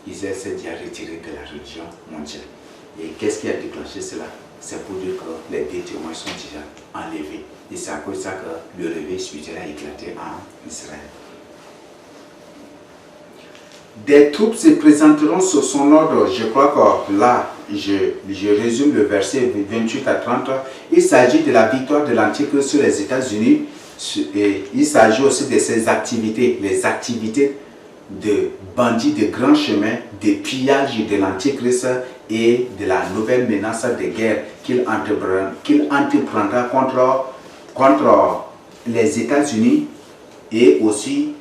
Israël s'est déjà retiré de la religion mondiale. Et qu'est-ce qui a déclenché cela? C'est pour dire que les deux témoins sont déjà enlevés. Et c'est à cause de ça que le réveil spirituel a éclaté en Israël. Des troupes se présenteront sur son ordre. Je crois que là, je résume le verset 28 à 30. Il s'agit de la victoire de l'Antichrist sur les États-Unis. Et il s'agit aussi de ses activités, les activités de bandits de grands chemins, de pillage de l'Antichrist et de la nouvelle menace de guerre qu'il entreprendra contre les États-Unis et aussi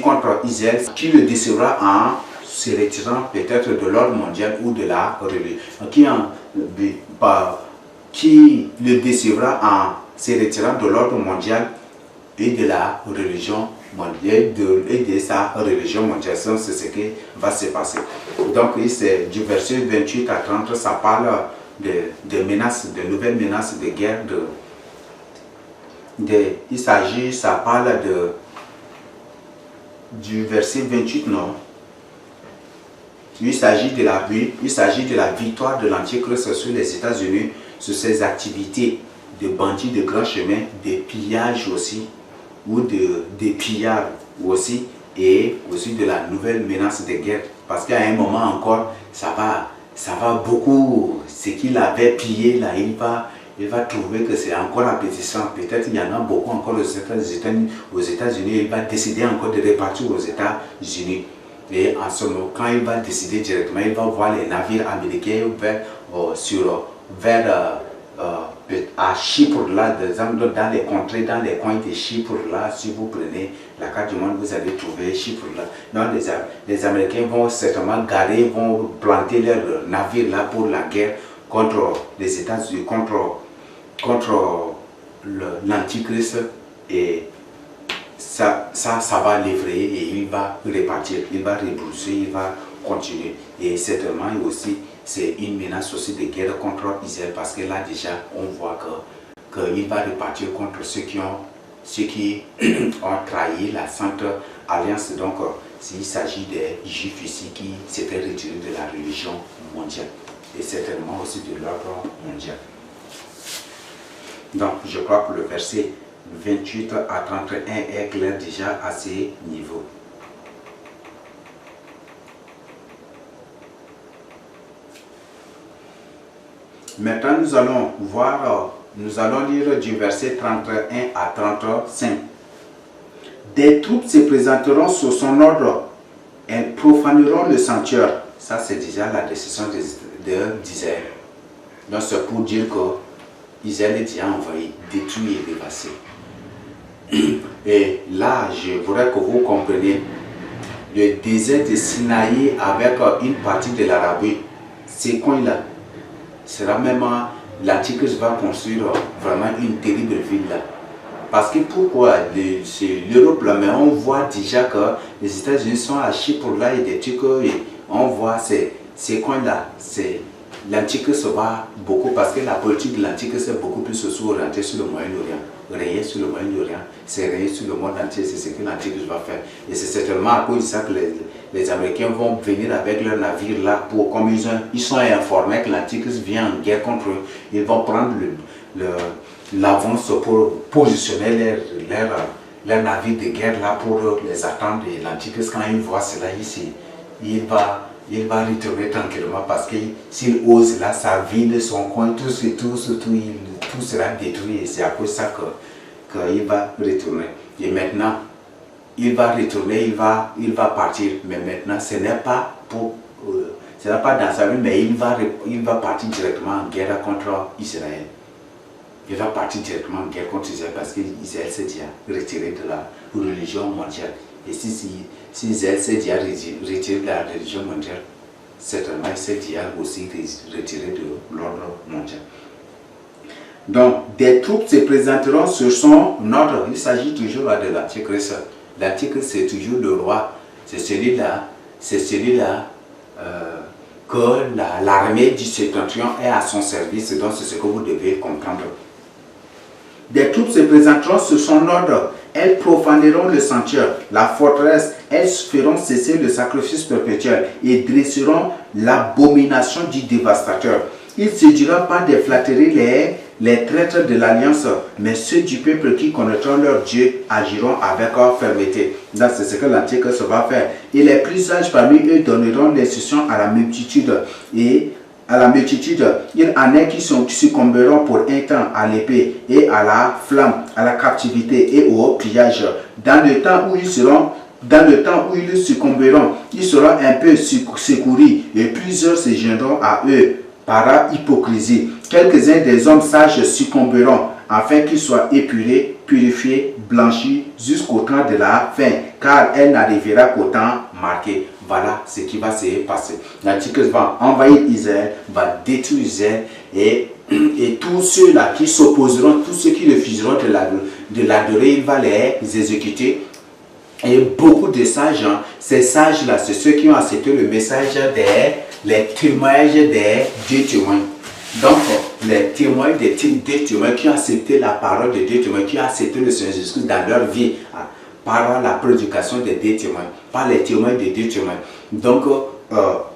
contre Israël, qui le décevra en se retirant peut-être de l'ordre mondial ou de la religion, qui le décevra en se retirant de l'ordre mondial et de la religion mondiale et de sa religion mondiale. C'est ce qui va se passer. Donc du verset 28 à 30, ça parle de menaces, de nouvelles menaces de guerre. Ça parle du verset 28, non. Il s'agit de la victoire de l'Antichrist sur les États-Unis, sur ses activités de bandits de grands chemins, de pillage aussi, ou de pillards aussi, et aussi de la nouvelle menace de guerre. Parce qu'à un moment encore, ça va beaucoup, ce qu'il avait pillé là, il va trouver que c'est encore appétissant. Peut-être il y en a beaucoup encore aux États-Unis, il va décider encore de repartir aux États-Unis. Et en ce moment, quand il va décider directement, il va voir les navires américains à Chypre, là, dans les contrées, dans les coins de Chypre, là, si vous prenez la carte du monde, vous allez trouver Chypre, là. Donc, les Américains vont certainement garer, vont planter leurs navires là pour la guerre contre les États-Unis, contre l'Antichrist, et ça va l'effrayer et il va repartir, il va rebrousser, il va continuer. Et certainement aussi, c'est une menace aussi de guerre contre Israël, parce que là déjà, on voit qu'il va repartir contre ceux qui ont trahi la Sainte Alliance. Donc, il s'agit des Juifs ici qui s'étaient retirés de la religion mondiale et certainement aussi de l'ordre mondial. Donc, je crois que le verset 28 à 31 est clair déjà à ces niveaux. Maintenant, nous allons lire du verset 31 à 35. Des troupes se présenteront sous son ordre, elles profaneront le sanctuaire. Ça, c'est déjà la décision d'Israël. Donc, c'est pour dire que Israël est déjà envahi, détruit et dévasté. Et là, je voudrais que vous compreniez le désert de Sinaï avec une partie de l'Arabie. Ces coins-là sera même l'Antichrist va construire vraiment une terrible ville là. Parce que pourquoi c'est l'Europe là, mais on voit déjà que les États-Unis sont à Chypre là et des trucs, et on voit ces coins-là, l'Antichrist va beaucoup, parce que la politique de l'Antichrist est beaucoup plus orientée sur le Moyen-Orient. Rayer sur le Moyen-Orient, c'est rayer sur le monde entier, c'est ce que l'Antichrist va faire. Et c'est certainement à cause de ça que les Américains vont venir avec leurs navires là, comme ils sont informés que l'Antichrist vient en guerre contre eux, ils vont prendre l'avance pour positionner leurs navires de guerre là pour les attendre. Et l'Antichrist, quand il voit cela ici, il va retourner tranquillement, parce que s'il ose là, sa ville, son coin, tout sera détruit, et c'est à cause de ça qu'il va retourner. Et maintenant, il va retourner, il va partir, mais maintenant, ce n'est pas dans sa vie, mais il va partir directement en guerre contre Israël. Il va partir directement en guerre contre Israël, parce qu'Israël s'est déjà retiré de la religion mondiale. Et si Israël s'est déjà retiré de la religion mondiale, certainement il s'est déjà aussi retiré de l'ordre mondial. Donc, des troupes se présenteront sur son ordre. Il s'agit toujours de l'Antichrist. L'Antichrist, c'est toujours le roi. C'est celui-là que l'armée du septentrion est à son service. Donc, c'est ce que vous devez comprendre. Des troupes se présenteront sur son ordre. Elles profaneront le sanctuaire, la forteresse elles feront cesser le sacrifice perpétuel et dresseront l'abomination du dévastateur. Il ne se dira pas de flatteries les traîtres de l'alliance, mais ceux du peuple qui connaîtront leur Dieu agiront avec fermeté. Donc c'est ce que l'Antichrist va faire. Et les plus sages parmi eux donneront l'instruction à la multitude. Et à la multitude, il en est qui succomberont pour un temps à l'épée et à la flamme, à la captivité et au pillage. Dans le temps où ils succomberont, ils seront un peu secourus et plusieurs se joindront à eux par hypocrisie. Quelques-uns des hommes sages succomberont afin qu'ils soient épurés, purifiés, blanchis jusqu'au temps de la fin, car elle n'arrivera qu'au temps marqué. Voilà ce qui va se passer. L'Antichrist va envahir Israël, va détruire Israël et tous ceux-là qui s'opposeront, tous ceux qui refuseront de l'adorer, il va les exécuter. Et beaucoup de sages, ces sages-là, c'est ceux qui ont accepté le message les témoignages des deux témoins. Donc, les témoins des deux témoins qui ont accepté la parole des deux témoins, qui ont accepté le Seigneur Jésus dans leur vie, par la prédication des deux témoins, par les témoins des deux témoins. Donc,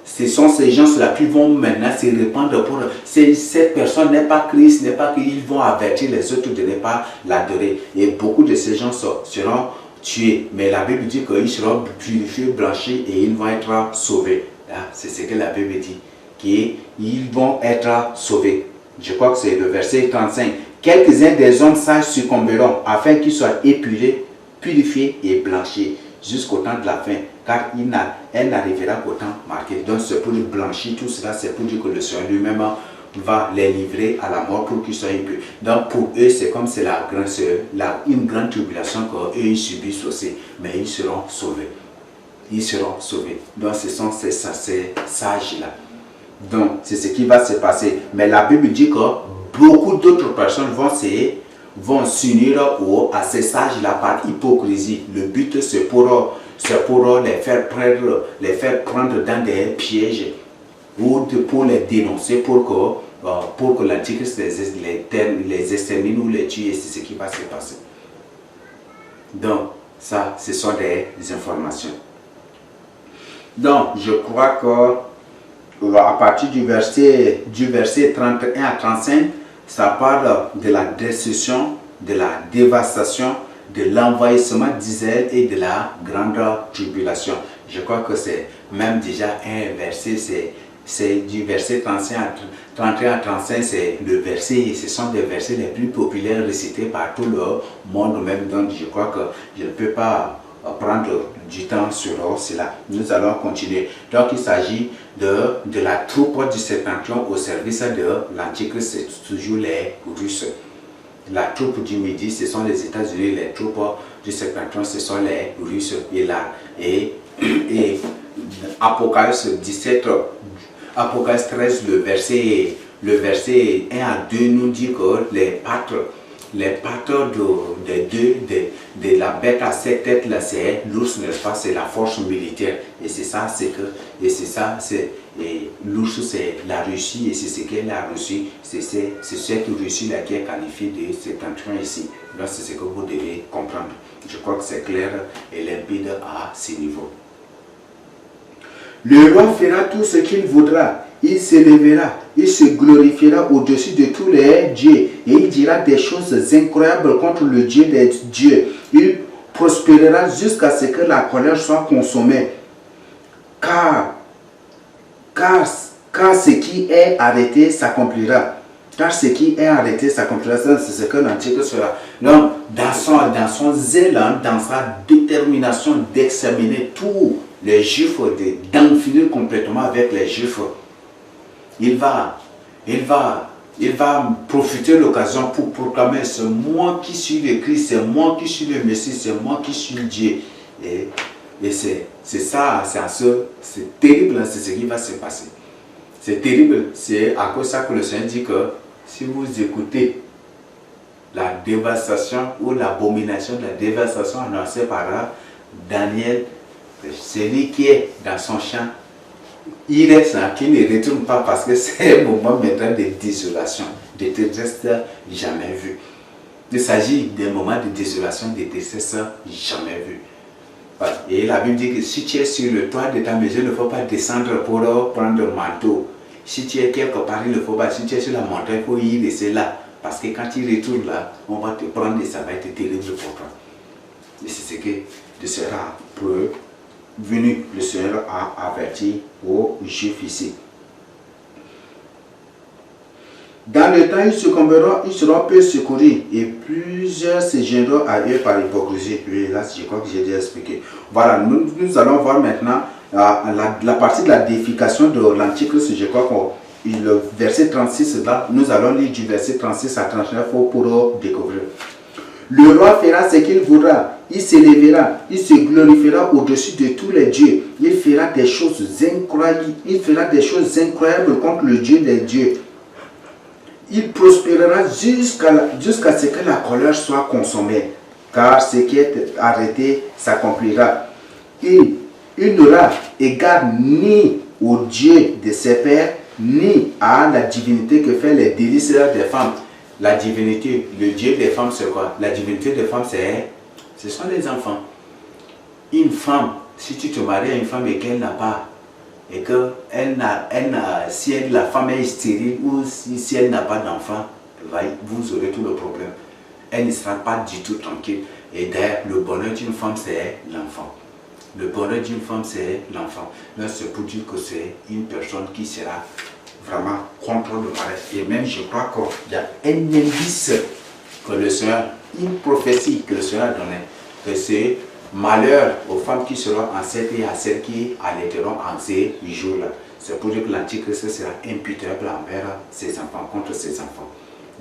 ce sont ces gens-là qui vont maintenant se répandre pour... Cette personne n'est pas Christ, n'est pas qu'ils vont avertir les autres de ne pas l'adorer. Et beaucoup de ces gens seront tués. Mais la Bible dit qu'ils seront purifiés, blanchis et ils vont être sauvés. C'est ce que la Bible dit, qu'ils vont être sauvés. Je crois que c'est le verset 35. Quelques-uns des hommes sages succomberont afin qu'ils soient épurés, purifiés et blanchis jusqu'au temps de la fin, car elle n'arrivera qu'au temps marqué. Donc c'est pour blanchir tout cela, c'est pour dire que le Seigneur lui-même va les livrer à la mort pour qu'ils soient impurs. Donc pour eux, c'est comme c'est une grande tribulation qu'eux ils subissent aussi, mais ils seront sauvés. Ils seront sauvés. Donc ce sont ces sages-là. Donc c'est ce qui va se passer. Mais la Bible dit que beaucoup d'autres personnes vont s'unir à ces sages-là par hypocrisie. Le but c'est pour les faire prendre dans des pièges ou pour les dénoncer pour que l'Antichrist les extermine ou les tue, et c'est ce qui va se passer. Donc ça, ce sont des informations. Donc, je crois que à partir du verset 31 à 35, ça parle de la destruction, de la dévastation, de l'envahissement d'Israël et de la grande tribulation. Je crois que c'est même déjà un verset, c'est du verset 31 à 35, c'est le verset, ce sont des versets les plus populaires récités par tout le monde même. Donc, je crois que je ne peux pas prendre du temps sur cela. Nous allons continuer. Donc il s'agit de la troupe du septentrion au service de l'Antichrist, c'est toujours les Russes. La troupe du Midi, ce sont les États-Unis, les troupes du septentrion, ce sont les Russes. Et Apocalypse 17, Apocalypse 13, le verset 1 à 2 nous dit que les pattes de la bête à 7 têtes, là, c'est l'ours, n'est-ce pas? C'est la force militaire. Et c'est ça, l'ours, c'est la Russie, et c'est ce qu'est la Russie. C'est cette Russie-là qui est qualifiée de septentrion ici. Donc, c'est ce que vous devez comprendre. Je crois que c'est clair et limpide à ce niveau. Le roi fera tout ce qu'il voudra. Il s'élèvera, il se glorifiera au-dessus de tous les dieux et il dira des choses incroyables contre le Dieu des dieux. Il prospérera jusqu'à ce que la colère soit consommée. Car ce qui est arrêté s'accomplira. Car ce qui est arrêté s'accomplira. C'est ce que l'Antichrist fera. Donc, dans son zèle, dans sa détermination d'examiner tous les Juifs, d'en finir complètement avec les Juifs, il va profiter de l'occasion pour proclamer: c'est moi qui suis le Christ, c'est moi qui suis le Messie, c'est moi qui suis Dieu. Et c'est ça, c'est terrible, c'est ce qui va se passer. C'est terrible, c'est à cause de ça que le Seigneur dit que si vous écoutez la dévastation ou l'abomination de la dévastation annoncée par Daniel, celui qui est dans son champ, il reste là, qui ne retourne pas parce que c'est un moment maintenant de désolation, de détresse jamais vu. Il s'agit d'un moment de désolation, de détresse jamais vu. Et la Bible dit que si tu es sur le toit de ta maison, il ne faut pas descendre pour prendre un manteau. Si tu es quelque part, il ne faut pas. Si tu es sur la montagne, il faut y laisser là. Parce que quand tu retournes là, on va te prendre et ça va être terrible pour toi. Et c'est ce que le Seigneur a prévenu, le Seigneur a averti aux Juifs ici. Dans le temps, ils succomberont, ils seront peu secourus et plusieurs se gêneront à eux par hypocrisie. Et là, je crois que j'ai déjà expliqué. Voilà, nous allons voir maintenant la partie de la déification de l'Antichrist. Je crois que le verset 36, là, nous allons lire du verset 36 à 39 pour découvrir. Le roi fera ce qu'il voudra, il s'élèvera, il se glorifiera au-dessus de tous les dieux. Il fera des choses incroyables contre le Dieu des dieux. Il prospérera jusqu'à ce que la colère soit consommée, car ce qui est arrêté s'accomplira. Il n'aura égard ni au Dieu de ses pères, ni à la divinité que fait les délices des femmes. La divinité, le Dieu des femmes, c'est quoi? La divinité des femmes, ce sont les enfants. Une femme, si tu te maries à une femme et qu'elle n'a pas, et que si la femme est stérile ou si elle n'a pas d'enfant, vous aurez tout le problème. Elle ne sera pas du tout tranquille. Et d'ailleurs, le bonheur d'une femme, c'est l'enfant. Le bonheur d'une femme, c'est l'enfant. Là, c'est pour dire que c'est une personne qui sera vraiment contre le mariage. Et même, je crois qu'il y a un indice que le Seigneur, une prophétie que le Seigneur a donnée, que c'est malheur aux femmes qui seront enceintes et à celles qui allaiteront en ces jours-là. C'est pour dire que l'Antichrist sera imputable envers ses enfants, contre ses enfants.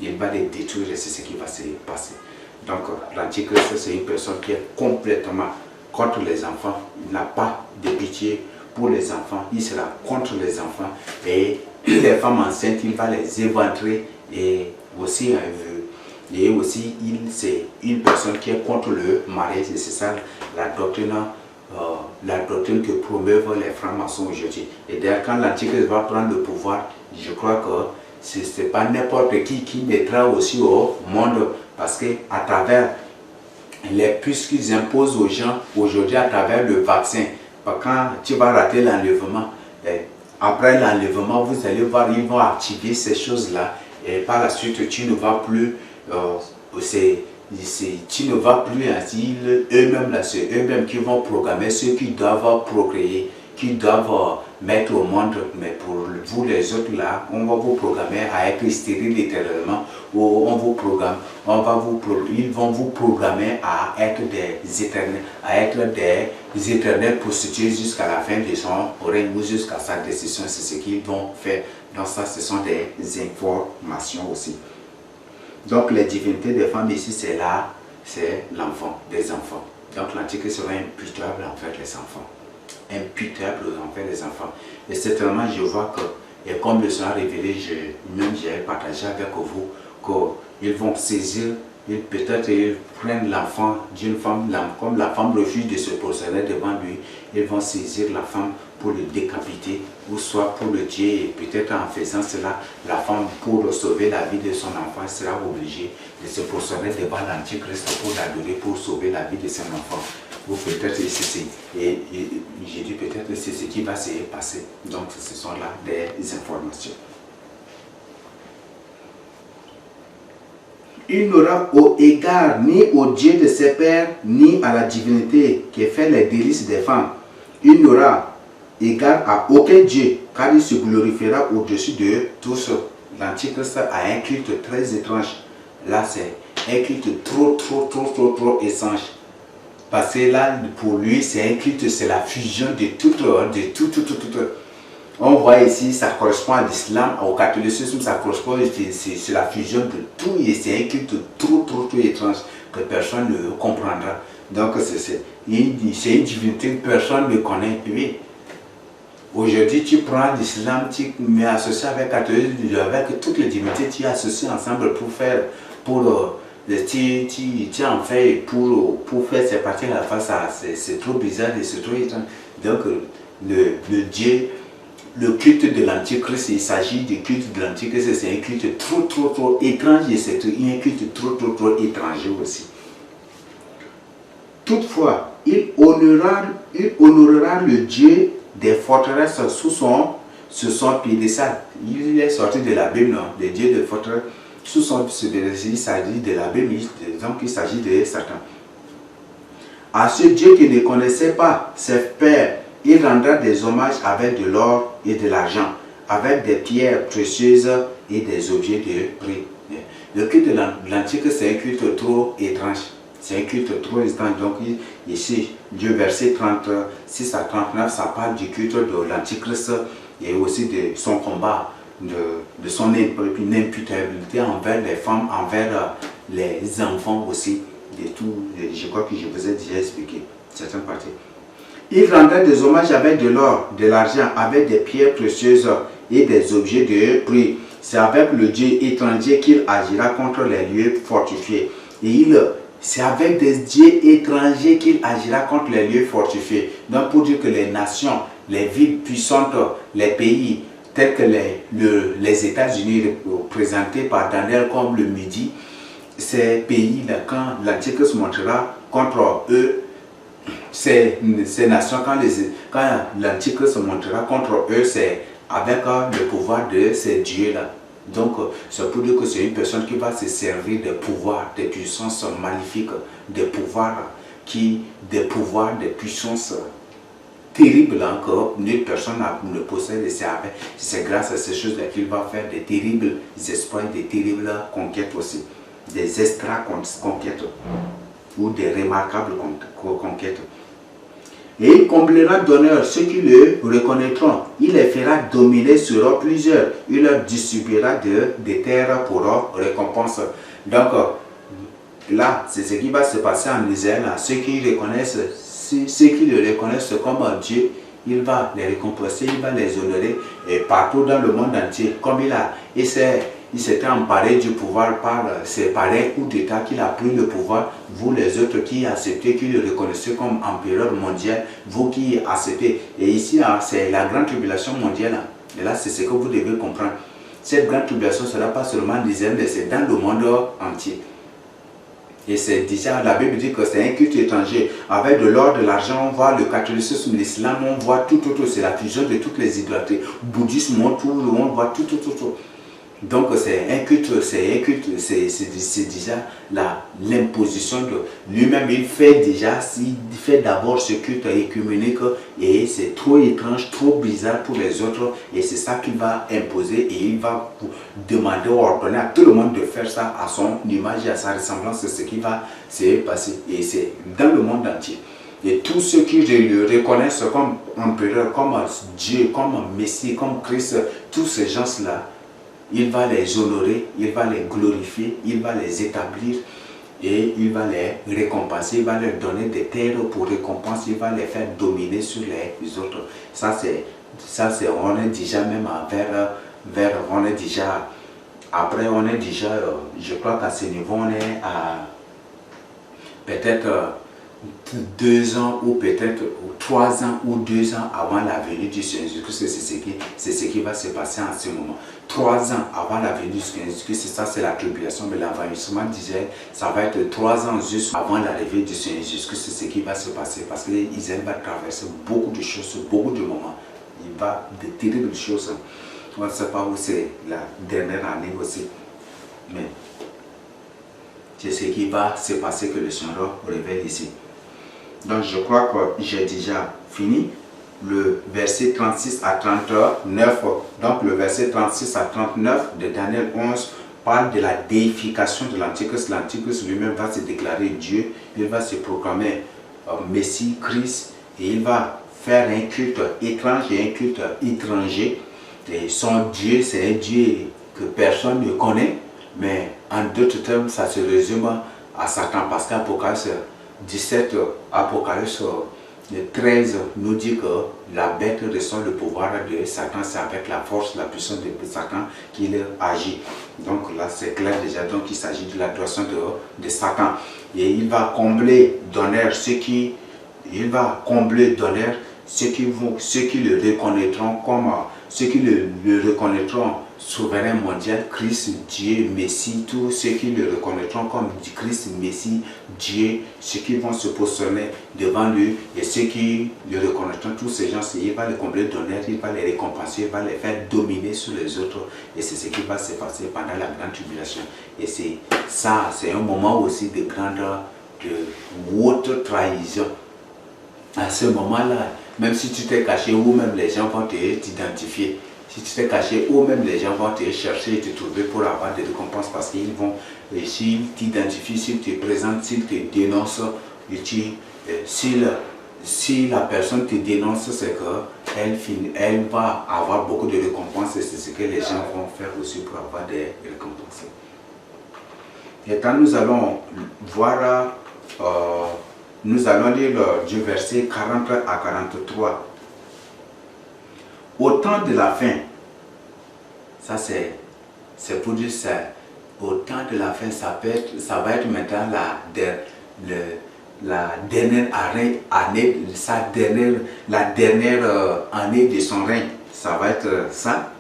Il va les détruire et c'est ce qui va se passer. Donc, l'Antichrist, c'est une personne qui est complètement contre les enfants. Il n'a pas de pitié pour les enfants. Il sera contre les enfants. Et les femmes enceintes, il va les éventrer et aussi c'est une personne qui est contre le mariage. Et c'est ça la doctrine que promeuvent les francs-maçons aujourd'hui. Et d'ailleurs, quand l'Antichrist va prendre le pouvoir, je crois que ce n'est pas n'importe qui mettra aussi au monde. Parce qu'à travers les puces qu'ils imposent aux gens aujourd'hui, à travers le vaccin, quand tu vas rater l'enlèvement, après l'enlèvement, vous allez voir, ils vont activer ces choses-là. Et par la suite, tu ne vas plus... tu ne vas plus ainsi, eux-mêmes, c'est eux-mêmes qui vont programmer ceux qui doivent procréer, qui doivent mettre au monde, mais pour vous les autres là, on va vous programmer à être stérile éternellement, ou ils vont vous programmer à être des éternels prostitués jusqu'à la fin de son règne ou jusqu'à sa décision. C'est ce qu'ils vont faire. Donc ça, ce sont des informations aussi. Donc les divinités des femmes ici, c'est là, c'est l'enfant, des enfants. Donc l'Antichrist sera imputable envers les enfants. Imputable envers les enfants. Et certainement, je vois que, et comme le Seigneur a révélé, j'ai partagé avec vous, qu'ils vont saisir, peut-être ils prennent l'enfant d'une femme, comme la femme refuse de se prosterner devant lui, ils vont saisir la femme pour le décapiter, ou soit pour le tuer, et peut-être en faisant cela, la femme, pour sauver la vie de son enfant, sera obligée de se prosterner devant l'Antichrist pour l'adorer, pour sauver la vie de son enfant. Ou peut-être et j'ai dit peut-être c'est ce qui va se passer. Donc ce sont là des informations. Il n'aura au égard ni au Dieu de ses pères, ni à la divinité qui fait les délices des femmes. Il n'aura égard à aucun Dieu, car il se glorifiera au-dessus de tous. L'Antichrist a un culte très étrange. Là, c'est un culte trop étrange. Parce que là, pour lui, c'est un culte, c'est la fusion de tout. On voit ici, ça correspond à l'islam, au catholicisme, ça correspond, c'est la fusion de tout, et c'est un culte trop étrange que personne ne comprendra. Donc, c'est une divinité que personne ne connaît. Oui. Aujourd'hui, tu prends l'islam, tu mets associé avec le catholicisme, avec toutes les divinités, tu associes ensemble pour faire, tu en fais pour faire ces parties à la face, c'est trop bizarre et c'est trop étrange. Donc, le culte de l'Antichrist, il s'agit du culte de l'Antichrist, c'est un culte trop étrange et c'est un culte trop étranger aussi. Toutefois, il honorera le Dieu des forteresses sous son piédestal. Il est sorti de la Bible, non? Le Dieu des forteresses sous son piédestal. Il s'agit de la Bible, donc il s'agit de Satan. À ce Dieu qui ne connaissait pas ses pères, il rendra des hommages avec de l'or et de l'argent, avec des pierres précieuses et des objets de prix. Le culte de l'Antique, c'est un culte trop étrange. C'est un culte trop étrange. Donc ici, Dieu verset 36 à 39, ça parle du culte de l'Antichrist et aussi de son combat, de son imputabilité envers les femmes, envers les enfants aussi. De tout, je crois que je vous ai déjà expliqué certaines parties. Il rendra des hommages avec de l'or, de l'argent, avec des pierres précieuses et des objets de prix. C'est avec le Dieu étranger qu'il agira contre les lieux fortifiés. Et c'est avec des dieux étrangers qu'il agira contre les lieux fortifiés. Donc pour dire que les nations, les villes puissantes, les pays tels que les États-Unis représentés par Daniel comme le Midi, ces pays-là, quand l'Antichrist se montrera contre eux, ces nations, quand l'Antichrist se montrera contre eux, c'est avec le pouvoir de ces dieux-là. Donc, c'est pour dire que c'est une personne qui va se servir des pouvoirs, des puissances maléfiques, des pouvoirs, des puissances terribles que nulle personne ne possède. Et c'est grâce à ces choses-là qu'il va faire des terribles exploits, des terribles conquêtes aussi, des extra-conquêtes ou des remarquables conquêtes. Et il comblera d'honneur ceux qui le reconnaîtront. Il les fera dominer sur plusieurs. Il leur distribuera des terres pour leur récompense. Donc, là, c'est ce qui va se passer en Israël. Ceux qui le reconnaissent comme Dieu, il va les récompenser, il va les honorer. Et partout dans le monde entier, comme il s'était emparé du pouvoir par ses pareils coups d'État qu'il a pris le pouvoir. Vous les autres qui acceptez, qui le reconnaissez comme empereur mondial, vous qui acceptez. Et ici, c'est la grande tribulation mondiale. Et là, c'est ce que vous devez comprendre. Cette grande tribulation ne sera pas seulement en Israël, mais c'est dans le monde entier. Et c'est déjà, la Bible dit que c'est un culte étranger. Avec de l'or, de l'argent, on voit le catholicisme, l'islam, on voit tout. C'est la fusion de toutes les idolâtries. Bouddhisme, on voit tout. Donc c'est un culte, c'est déjà l'imposition de lui-même. Il fait d'abord ce culte écuménique et c'est trop étrange, trop bizarre pour les autres. Et c'est ça qu'il va imposer et il va demander, ordonner à tout le monde de faire ça à son image et à sa ressemblance. C'est ce qui va se passer et c'est dans le monde entier. Et tous ceux qui le reconnaissent comme empereur, comme Dieu, comme Messie, comme Christ, tous ces gens-là, il va les honorer, il va les glorifier, il va les établir et il va les récompenser, il va leur donner des terres pour récompense, il va les faire dominer sur les autres. Ça c'est, on est déjà même on est déjà, après on est déjà, je crois qu'à ce niveau on est à peut-être 2 ans ou peut-être 3 ans ou 2 ans avant la venue du Seigneur Jésus-Christ, c'est ce qui va se passer en ce moment. 3 ans avant la venue du Seigneur Jésus-Christ, c'est ça, c'est la tribulation, mais l'envahissement d'Israël, ça va être 3 ans juste avant l'arrivée du Seigneur Jésus-Christ, c'est ce qui va se passer parce que Israël va traverser beaucoup de choses, beaucoup de moments. Il va de terribles choses. On ne sait pas où c'est la dernière année aussi, mais c'est ce qui va se passer que le Seigneur révèle ici. Donc je crois que j'ai déjà fini. Le verset 36 à 39, donc le verset 36 à 39 de Daniel 11 parle de la déification de l'Antichrist. L'Antichrist lui-même va se déclarer Dieu, il va se proclamer Messie, Christ, et il va faire un culte étrange et un culte étranger. Et son Dieu, c'est un Dieu que personne ne connaît, mais en d'autres termes, ça se résume à Satan, parce qu'Apocalypse 17, Apocalypse 13 nous dit que la bête reçoit le pouvoir de Satan, c'est avec la force, la puissance de Satan qu'il agit. Donc là c'est clair déjà, donc il s'agit de l'adoration de Satan. Et il va combler d'honneur ceux qui le reconnaîtront comme, ceux qui le reconnaîtront souverain mondial, Christ, Dieu, Messie, tous ceux qui le reconnaîtront comme Christ, Messie, Dieu, ceux qui vont se positionner devant lui et ceux qui le reconnaîtront, tous ces gens, il va les combler d'honneur, il va les récompenser, il va les faire dominer sur les autres et c'est ce qui va se passer pendant la grande tribulation. Et c'est ça, c'est un moment aussi de grande, de haute trahison. À ce moment-là, même si tu t'es caché ou même les gens vont t'identifier, si tu t'es caché ou même les gens vont te chercher et te trouver pour avoir des récompenses parce qu'ils vont, s'ils t'identifient, s'ils te présentent, s'ils te dénoncent, si la personne te dénonce, c'est qu'elle va avoir beaucoup de récompenses et c'est ce que les gens vont faire aussi pour avoir des récompenses. Et quand nous allons voir, nous allons lire du verset 40 à 43. Au temps de la fin, ça c'est pour dire ça, au temps de la fin, ça va être maintenant la dernière année, la dernière année de son règne, ça va être ça.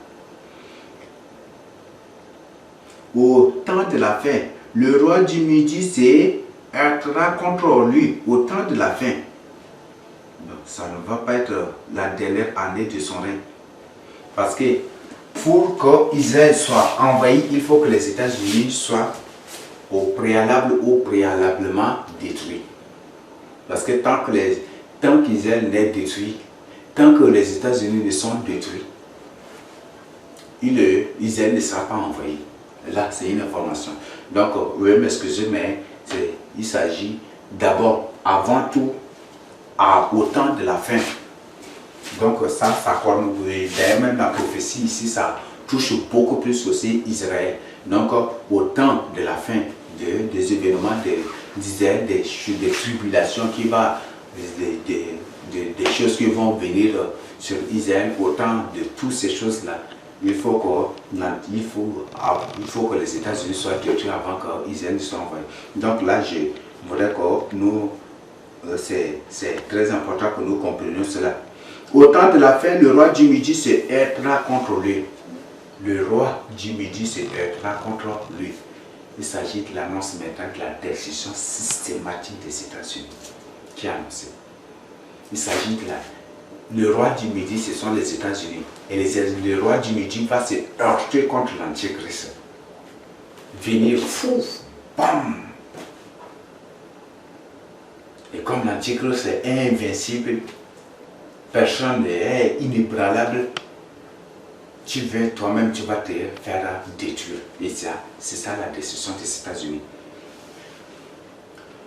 Au temps de la fin, le roi du Midi se heurtera contre lui au temps de la fin. Donc, ça ne va pas être la dernière année de son règne. Parce que pour qu'Israël soit envahi, il faut que les États-Unis soient au préalable ou préalablement détruits. Parce que tant qu'Israël n'est détruit, tant que les États-Unis ne sont détruits, Israël ne sera pas envahi. Là, c'est une information. Donc, oui, m'excusez, mais il s'agit d'abord, avant tout, au temps de la fin. Donc, ça s'accorde. D'ailleurs, même la prophétie ici, ça touche beaucoup plus aussi Israël. Donc, au temps de la fin des événements d'Israël, des tribulations des choses qui vont venir sur Israël, au temps de toutes ces choses-là, il faut que les États-Unis soient détruits avant qu'Israël ne soit envahi. Donc là, je voudrais que nous, c'est très important que nous comprenions cela. Au temps de la fin, le roi du Midi se heurtera contre lui. Le roi du Midi se heurtera contre lui. Il s'agit de l'annonce maintenant de la destruction systématique des États-Unis qui est annoncée. Il s'agit de le roi du Midi, ce sont les États-Unis. Et le roi du Midi va se heurter contre l'Antichrist. Venir fou, bam! Et comme l'Antichrist est invincible, personne n'est inébranlable, toi-même, tu vas te faire détruire. Et c'est ça la décision des États-Unis.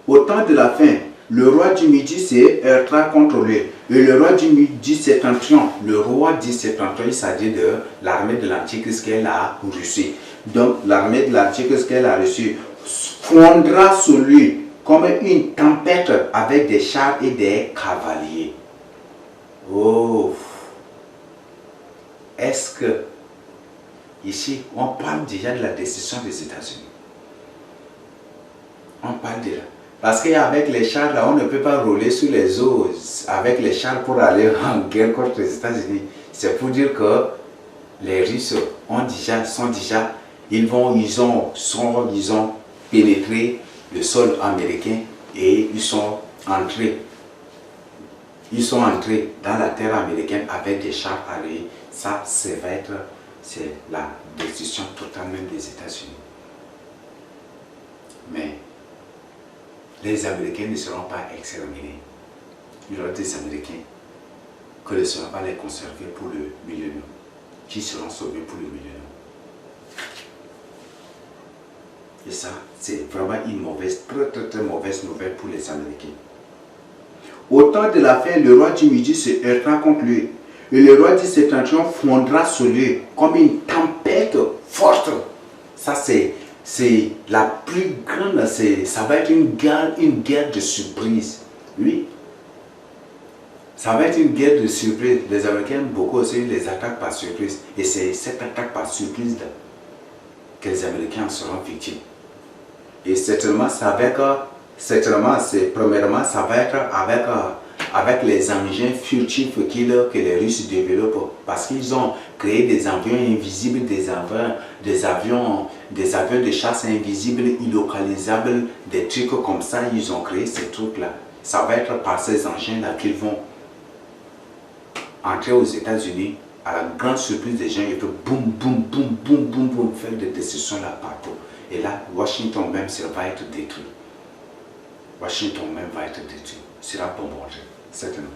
Au temps de la fin, le roi du Midi se heurtera contre lui. Et le roi du Midi septentrion, le roi du septentrion, il s'agit de l'armée de l'Antichrist qu'elle a reçue. Donc, l'armée de l'Antichrist qu'elle a reçue fondra sur lui comme une tempête avec des chars et des cavaliers. Oh! Est-ce que, ici, on parle déjà de la décision des États-Unis? On parle déjà. Parce qu'avec les chars, là, on ne peut pas rouler sur les eaux avec les chars pour aller en guerre contre les États-Unis. C'est pour dire que les Russes ils ont pénétré le sol américain et ils sont entrés dans la terre américaine avec des chars armés. Ça, c'est la décision totalement des États-Unis. Mais les Américains ne seront pas exterminés. Il y aura des Américains que ne seront pas les conserver pour le millénaire, qui seront sauvés pour le millénaire. Et ça, c'est vraiment une très mauvaise nouvelle pour les Américains. Au temps de la fin, le roi du Midi se heurtera contre lui. Et le roi du septentrion fondra sur lui comme une tempête forte. Ça, c'est la plus grande, ça va être une guerre de surprise. Oui. Ça va être une guerre de surprise. Les Américains, beaucoup aussi, les attaquent par surprise. Et c'est cette attaque par surprise-là que les Américains en seront victimes. Et certainement, premièrement, ça va être avec avec les engins furtifs que les Russes développent, parce qu'ils ont créé des avions invisibles, des avions de chasse invisibles, illocalisables, des trucs comme ça. Ils ont créé ces trucs-là. Ça va être par ces engins-là qu'ils vont entrer aux États-Unis. À la grande surprise des gens, ils peuvent boum, boum, boum, boum, boum, boum, faire des décisions là partout. Et là, Washington même va être détruit. Washington même va être détruit. Sera bombardé, certainement.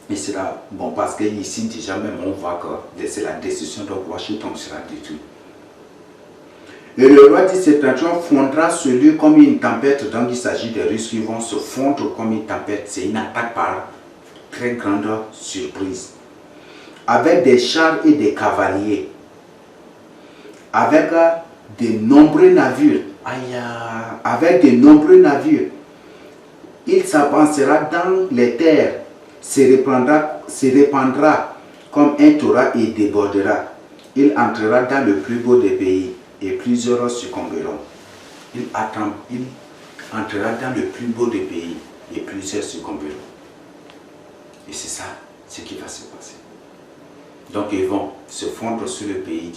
Et sera bon parce qu'ici déjà même on voit que c'est la décision de Washington sera détruite. Et le roi dit septentrion fondra ce lieu comme une tempête. Donc il s'agit des Russes qui vont se fondre comme une tempête. C'est une attaque par très grande surprise. Avec des chars et des cavaliers. Avec de nombreux navires. Avec de nombreux navires. Il s'avancera dans les terres, se répandra comme un torrent et débordera. Il entrera dans le plus beau des pays et plusieurs succomberont. Il entrera dans le plus beau des pays et plusieurs succomberont. Et c'est ça ce qui va se passer. Donc ils vont se fondre sur le pays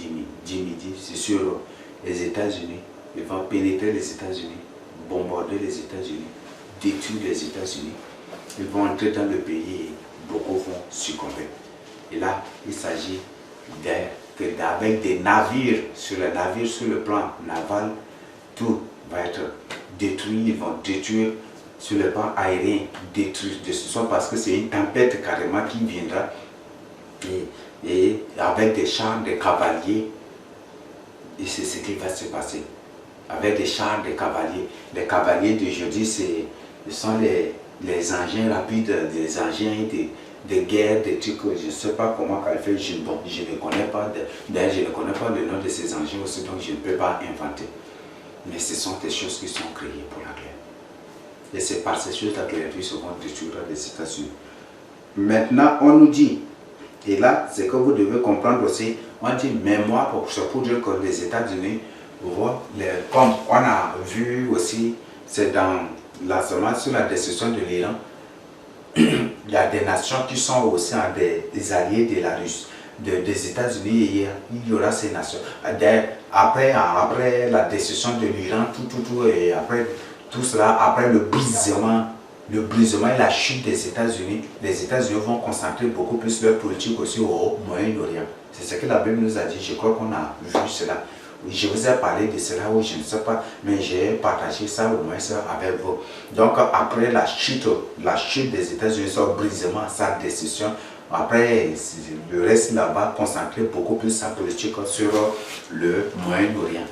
du Midi, c'est sur les États-Unis. Ils vont pénétrer les États-Unis, bombarder les États-Unis, détruire les États-Unis. Ils vont entrer dans le pays et beaucoup vont succomber. Et là, il s'agit avec des navires, sur le plan naval, tout va être détruit. Ils vont détruire sur le plan aérien, détruire de ce soit parce que c'est une tempête carrément qui viendra. Et avec des chars, des cavaliers, et c'est ce qui va se passer. Avec des chars, des cavaliers. Les cavaliers d'aujourd'hui, ce sont les engins rapides, des engins de guerre, des trucs, je ne sais pas comment qu'elle fait, je ne connais pas, d'ailleurs je ne connais pas le nom de ces engins aussi, donc je ne peux pas inventer. Mais ce sont des choses qui sont créées pour la guerre. Et c'est par ces choses-là que les Russes vont détruire les États-Unis. Maintenant, on nous dit, et là, c'est que vous devez comprendre aussi, on dit, mais moi, pour dire que les États-Unis, comme on a vu aussi, c'est dans la semaine sur la décision de l'Iran, il y a des nations qui sont aussi des alliés de la Russie, des États-Unis, et il y aura ces nations. Après la décision de l'Iran, et après tout cela, après le brisement et la chute des États-Unis, les États-Unis vont concentrer beaucoup plus leur politique aussi au Moyen-Orient. C'est ce que la Bible nous a dit, je crois qu'on a vu cela. Je vous ai parlé de cela, ou je ne sais pas, mais j'ai partagé ça au moins ça avec vous. Donc après la chute des États-Unis, son brisement, sa décision, après le reste là-bas concentrer beaucoup plus sa politique sur le Moyen-Orient.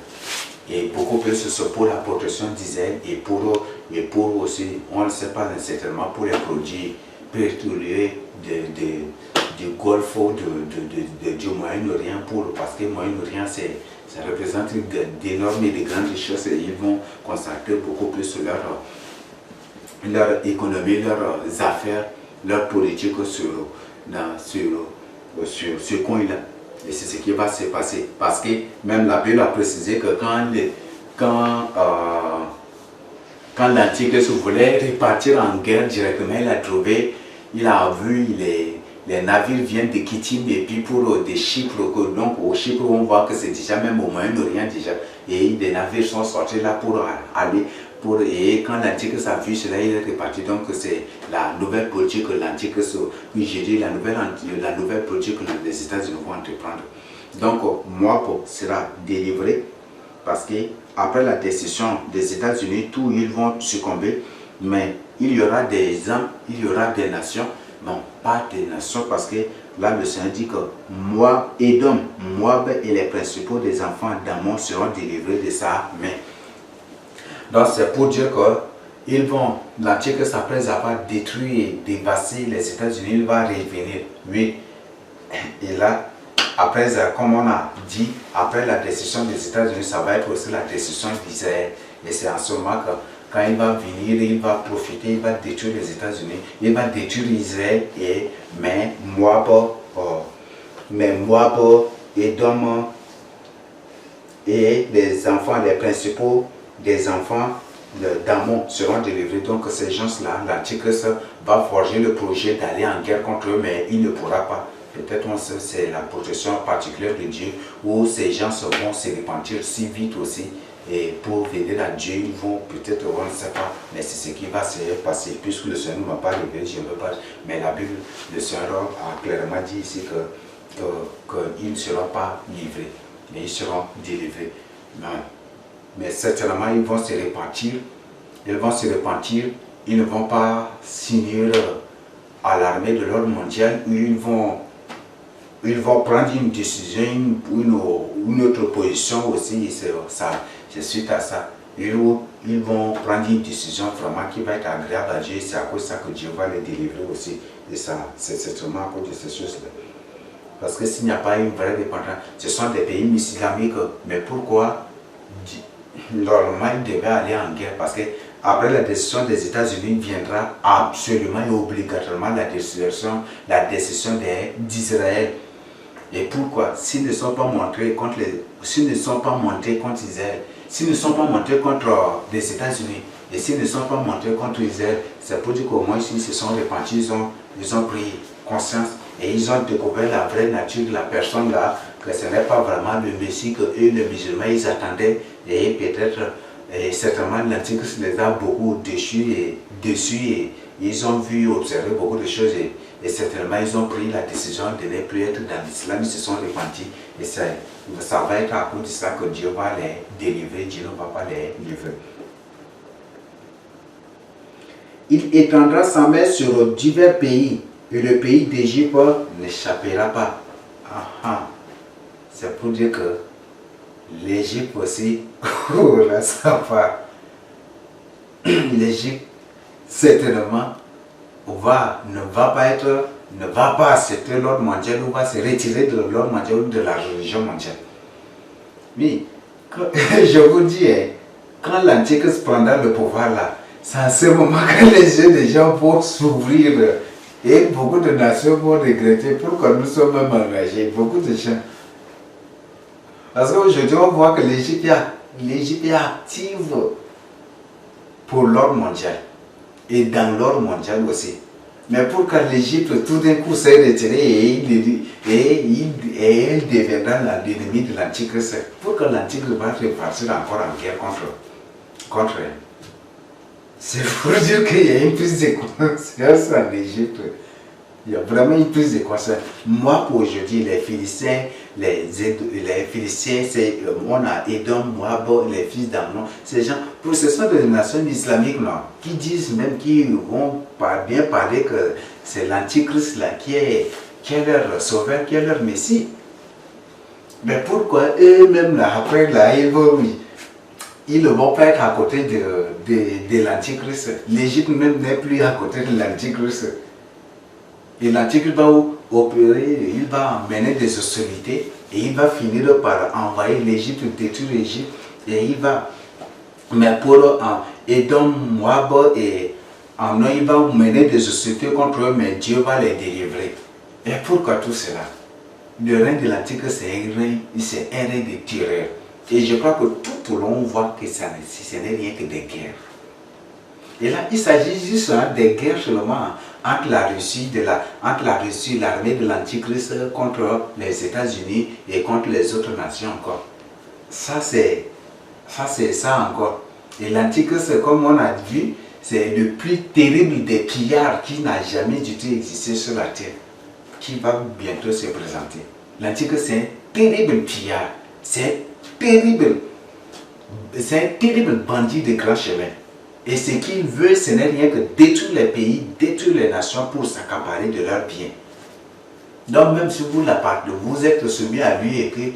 Et beaucoup plus pour la protection d'Israël et pour aussi, on ne sait pas certainement, pour les produits pétroliers du Golfe du Moyen-Orient, parce que le Moyen-Orient, ça représente d'énormes et de grandes richesses et ils vont consacrer beaucoup plus sur leur économie, leurs affaires, leur politique sur ce coin-là. Et c'est ce qui va se passer. Parce que même la Bible a précisé que quand l'Antichrist voulait repartir en guerre directement, il a vu les navires viennent de Kittim et puis pour des Chypre. Donc au Chypre, on voit que c'est déjà même au Moyen-Orient déjà. Et des navires sont sortis là pour aller. Et quand l'Antichrist a vu cela, il est reparti. Donc c'est la nouvelle politique que l'Antichrist, j'ai dit la nouvelle politique que les États-Unis vont entreprendre. Donc moi, sera délivré parce que après la décision des États-Unis, tous ils vont succomber, mais il y aura des hommes, il y aura des nations, non pas des nations parce que là le Seigneur dit que moi, Édom, Moab et les principaux des enfants d'Ammon seront délivrés de sa main. Donc c'est pour dire que l'Antichrist après avoir détruit et dévasté les États-Unis, il va revenir. Oui. Et là, après, comme on a dit, après la décision des États-Unis, ça va être aussi la décision d'Israël. Et c'est en ce moment que quand il va venir, il va profiter, il va détruire les États-Unis, il va détruire Israël, mais Moab, Édom et les enfants, les principaux des enfants d'amont seront délivrés. Donc ces gens-là, l'Antichrist va forger le projet d'aller en guerre contre eux, mais il ne pourra pas. Peut-être c'est la protection particulière de Dieu, où ces gens vont se repentir si vite aussi. Et pour venir à Dieu, ils vont peut-être, on ne sait pas, mais c'est ce qui va se passer, puisque le Seigneur ne m'a pas révélé, je ne veux pas. Mais la Bible, le Seigneur a clairement dit ici qu'ils ne seront pas livrés, mais ils seront délivrés. Mais certainement, ils vont se repentir, ils ne vont pas s'unir à l'armée de l'ordre mondial, où ils vont prendre une décision, une autre position aussi, c'est suite à ça. Ils vont prendre une décision vraiment qui va être agréable à Dieu, c'est à cause de ça que Dieu va les délivrer aussi. Et ça, c'est certainement à cause de ces choses-là. Parce que s'il n'y a pas une vraie dépendance, ce sont des pays islamiques, mais pourquoi normalement ils devaient aller en guerre? Parce que après la décision des États-Unis viendra absolument et obligatoirement la décision d'Israël. Et pourquoi? S'ils ne sont pas montés contre Israël, s'ils ne sont pas montés contre les États-Unis, et s'ils ne sont pas montés contre Israël, c'est pour dire qu'au moins s'ils se sont repentis, ils ont pris conscience et ils ont découvert la vraie nature de la personne là, que ce n'est pas vraiment le Messie que eux, les musulmans, ils attendaient. Et peut-être, certainement, l'Antichrist les a beaucoup déçus et ils ont vu, observé beaucoup de choses et certainement ils ont pris la décision de ne plus être dans l'islam, ils se sont repentis et ça va être à cause de ça que Dieu va les délivrer, Dieu ne va pas les livrer. Il étendra sa main sur divers pays et le pays d'Égypte n'échappera pas. C'est pour dire que l'Égypte aussi, oh là ça va. L'Égypte certainement ne va pas accepter l'ordre mondial ou va se retirer de l'ordre mondial ou de la religion mondiale. Mais je vous dis, quand l'Antichrist prendra le pouvoir là, c'est à ce moment que les yeux des gens vont s'ouvrir et beaucoup de nations vont regretter pourquoi nous sommes même engagés, beaucoup de gens. Parce qu'aujourd'hui on voit que l'Égypte est active pour l'ordre mondial et dans l'ordre mondial aussi. Mais pour que l'Égypte tout d'un coup s'est retirée et elle deviendra l'ennemi de l'Antichrist, pour que l'Antichrist va repartir encore en guerre contre elle. C'est pour dire qu'il y a une prise de conscience en Égypte. Il y a vraiment une prise de conscience. Moi, pour aujourd'hui, les Philistins, on a Édom, Moab, les fils d'Ammon, ces gens, ce sont des nations islamiques, non, qui disent même, qui vont bien parler que c'est l'Antichrist là qui est leur sauveur, qui est leur Messie. Mais pourquoi eux-mêmes là, après là, ils ne vont pas être à côté de l'Antichrist? L'Égypte même n'est plus à côté de l'Antichrist. Et l'Antichrist va opérer, il va mener des hostilités et il va finir par envahir l'Égypte, détruire l'Égypte. Et il va, mais pour Édom, Moab et Ammon, il va mener des hostilités contre eux, mais Dieu va les délivrer. Et pourquoi tout cela? Le règne de l'Antichrist, c'est un règne de terreur. Et je crois que tout au long, on voit que ce n'est rien que des guerres. Et là, il s'agit juste des guerres seulement entre la Russie, l'armée de l'Antichrist contre les États-Unis et contre les autres nations encore. Ça, c'est ça encore. Et l'Antichrist, comme on a vu, c'est le plus terrible des pillards qui n'a jamais du tout existé sur la terre, qui va bientôt se présenter. L'Antichrist, c'est un terrible pillard. C'est terrible. C'est un terrible bandit de grand chemin. Et ce qu'il veut, ce n'est rien que détruire les pays, détruire les nations pour s'accaparer de leurs biens. Donc même si vous êtes soumis à lui et qu'il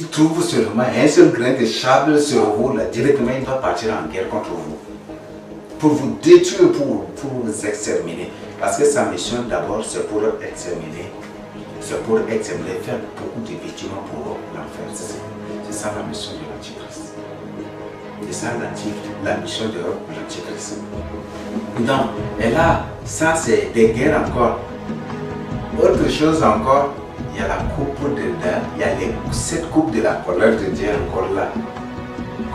trouve seulement un seul grain de sable sur vous, là, directement il va partir en guerre contre vous. Pour vous détruire, pour vous exterminer. Parce que sa mission d'abord, c'est pour exterminer. C'est pour exterminer, faire beaucoup de victimes pour l'enfer. C'est ça la mission de l'Antichrist. C'est ça la mission de l'Antichrist. Donc, et là, ça c'est des guerres encore. Autre chose encore, il y a la coupe de il y a les 7 coupes de la colère de Dieu encore là.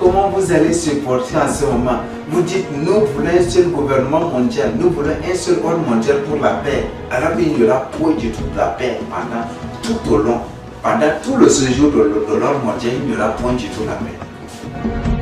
comment vous allez supporter en ce moment? Vous dites, nous voulons un seul gouvernement mondial, nous voulons un seul ordre mondial pour la paix. Alors qu'il n'y aura point du tout de la paix tout au long. Pendant tout le séjour de l'ordre mondial, il n'y aura point du tout la paix.